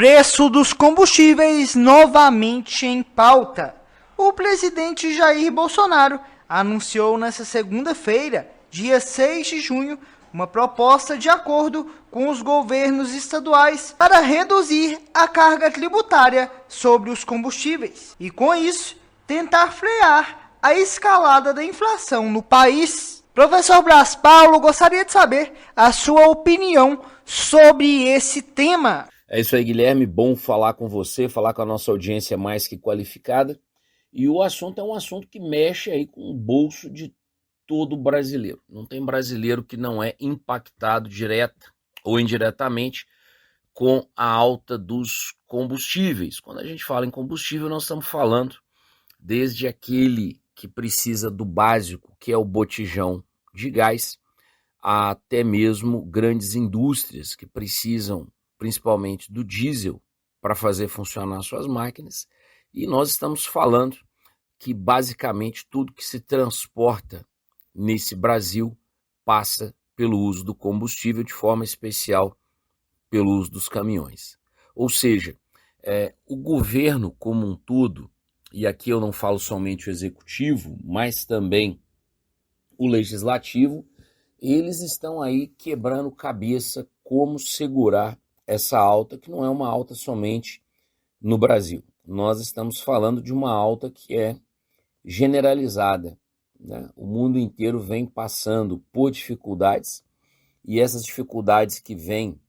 Preço dos combustíveis novamente em pauta. O presidente Jair Bolsonaro anunciou nesta segunda-feira, dia 6 de junho, uma proposta de acordo com os governos estaduais para reduzir a carga tributária sobre os combustíveis e, com isso, tentar frear a escalada da inflação no país. Professor Blas Paulo, gostaria de saber a sua opinião sobre esse tema. É isso aí, Guilherme, bom falar com você, falar com a nossa audiência mais que qualificada. E o assunto é um assunto que mexe aí com o bolso de todo brasileiro. Não tem brasileiro que não é impactado direta ou indiretamente com a alta dos combustíveis. Quando a gente fala em combustível, nós estamos falando desde aquele que precisa do básico, que é o botijão de gás, até mesmo grandes indústrias que precisam principalmente do diesel para fazer funcionar suas máquinas. E nós estamos falando que basicamente tudo que se transporta nesse Brasil passa pelo uso do combustível, de forma especial pelo uso dos caminhões. Ou seja, o governo como um todo, e aqui eu não falo somente o executivo, mas também o legislativo, eles estão aí quebrando cabeça como segurar essa alta, que não é uma alta somente no Brasil. Nós estamos falando de uma alta que é generalizada, né? O mundo inteiro vem passando por dificuldades, e essas dificuldades que vêm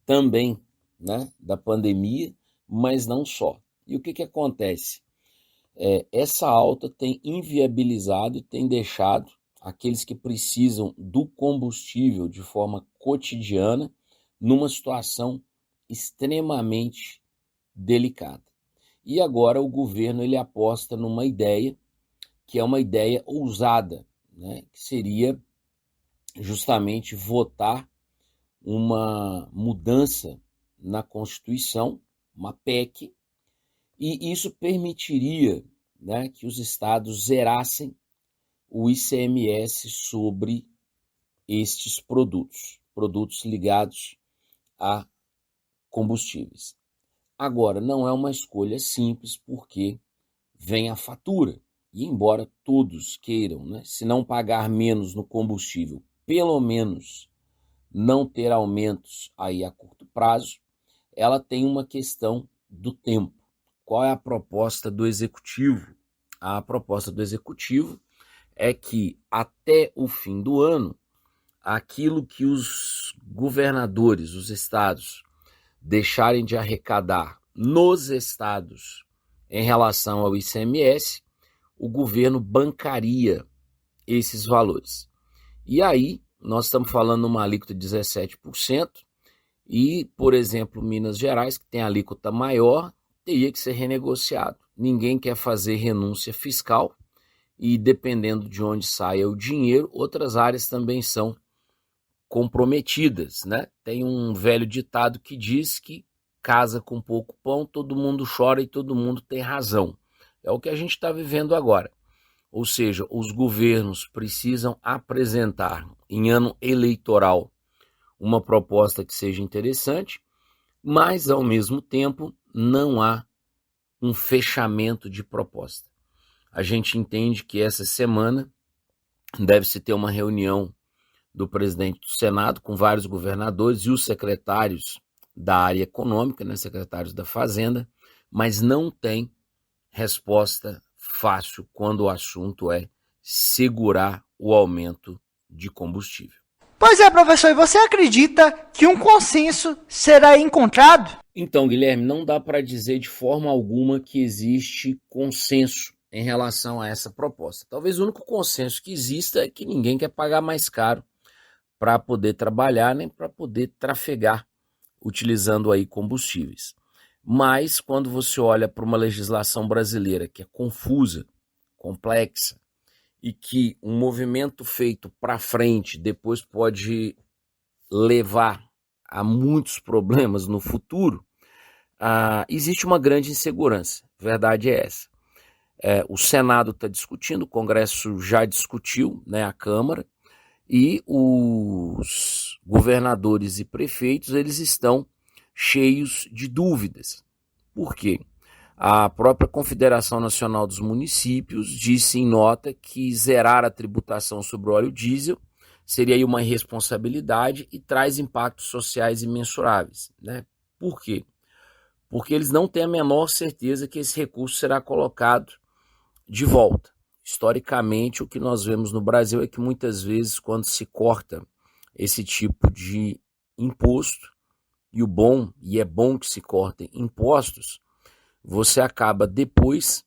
também, né, da pandemia, mas não só. E o que acontece? Essa alta tem inviabilizado e tem deixado aqueles que precisam do combustível de forma cotidiana numa situação extremamente delicada. E agora o governo ele aposta numa ideia que é uma ideia ousada, né? Que seria justamente votar uma mudança na Constituição, uma PEC, e isso permitiria, né, que os estados zerassem o ICMS sobre estes produtos ligados a combustíveis. Agora, não é uma escolha simples, porque vem a fatura. E embora todos queiram, né, se não pagar menos no combustível, pelo menos não ter aumentos aí a curto prazo, ela tem uma questão do tempo. Qual é a proposta do executivo? A proposta do executivo é que até o fim do ano, aquilo que os governadores, os estados, deixarem de arrecadar nos estados em relação ao ICMS, o governo bancaria esses valores. E aí, nós estamos falando numa alíquota de 17%, e, por exemplo, Minas Gerais, que tem alíquota maior, teria que ser renegociado. Ninguém quer fazer renúncia fiscal, e dependendo de onde saia o dinheiro, outras áreas também são comprometidas, né? Tem um velho ditado que diz que casa com pouco pão, todo mundo chora e todo mundo tem razão. É o que a gente está vivendo agora. Ou seja, os governos precisam apresentar em ano eleitoral uma proposta que seja interessante, mas ao mesmo tempo não há um fechamento de proposta. A gente entende que essa semana deve-se ter uma reunião do presidente do Senado com vários governadores e os secretários da área econômica, né, secretários da Fazenda, mas não tem resposta fácil quando o assunto é segurar o aumento de combustível. Pois é, professor, e você acredita que um consenso será encontrado? Então, Guilherme, não dá para dizer de forma alguma que existe consenso em relação a essa proposta. Talvez o único consenso que exista é que ninguém quer pagar mais caro para poder trabalhar, nem para poder trafegar utilizando aí combustíveis. Mas quando você olha para uma legislação brasileira que é confusa, complexa, e que um movimento feito para frente depois pode levar a muitos problemas no futuro, existe uma grande insegurança. Verdade é essa. O Senado está discutindo, o Congresso já discutiu, né, a Câmara, e os governadores e prefeitos eles estão cheios de dúvidas. Por quê? A própria Confederação Nacional dos Municípios disse em nota que zerar a tributação sobre o óleo diesel seria aí uma irresponsabilidade e traz impactos sociais imensuráveis, né? Por quê? Porque eles não têm a menor certeza que esse recurso será colocado de volta. Historicamente, o que nós vemos no Brasil é que muitas vezes, quando se corta esse tipo de imposto, e é bom que se cortem impostos, você acaba depois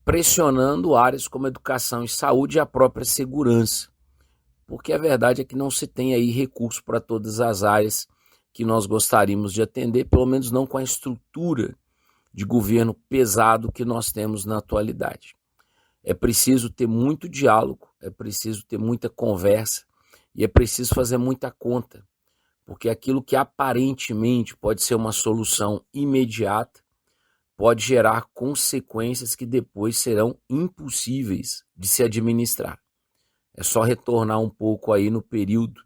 pressionando áreas como educação e saúde e a própria segurança. Porque a verdade é que não se tem aí recurso para todas as áreas que nós gostaríamos de atender, pelo menos não com a estrutura de governo pesado que nós temos na atualidade. É preciso ter muito diálogo, é preciso ter muita conversa e é preciso fazer muita conta, porque aquilo que aparentemente pode ser uma solução imediata pode gerar consequências que depois serão impossíveis de se administrar. É só retornar um pouco aí no período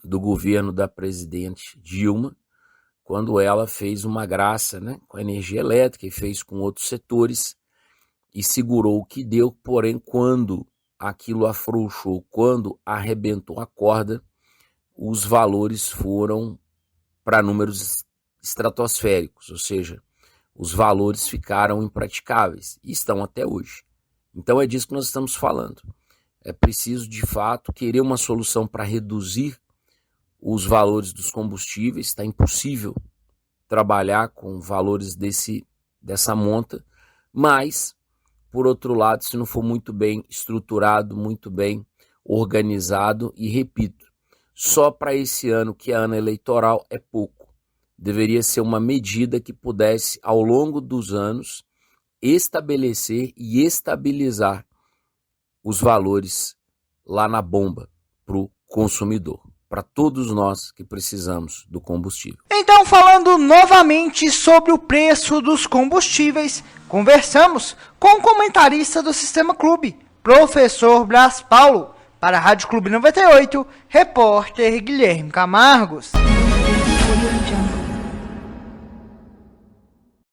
do governo da presidente Dilma, quando ela fez uma graça, né, com a energia elétrica e fez com outros setores e segurou o que deu, porém quando aquilo afrouxou, quando arrebentou a corda, os valores foram para números estratosféricos, ou seja, os valores ficaram impraticáveis e estão até hoje. Então é disso que nós estamos falando. É preciso, de fato, querer uma solução para reduzir os valores dos combustíveis. Está impossível trabalhar com valores dessa monta, mas, por outro lado, se não for muito bem estruturado, muito bem organizado, e repito, só para esse ano, que é ano eleitoral, é pouco. Deveria ser uma medida que pudesse, ao longo dos anos, estabelecer e estabilizar os valores lá na bomba para o consumidor, para todos nós que precisamos do combustível. Então, falando novamente sobre o preço dos combustíveis, conversamos com o comentarista do Sistema Clube, professor Blas Paulo. Para a Rádio Clube 98, repórter Guilherme Camargos.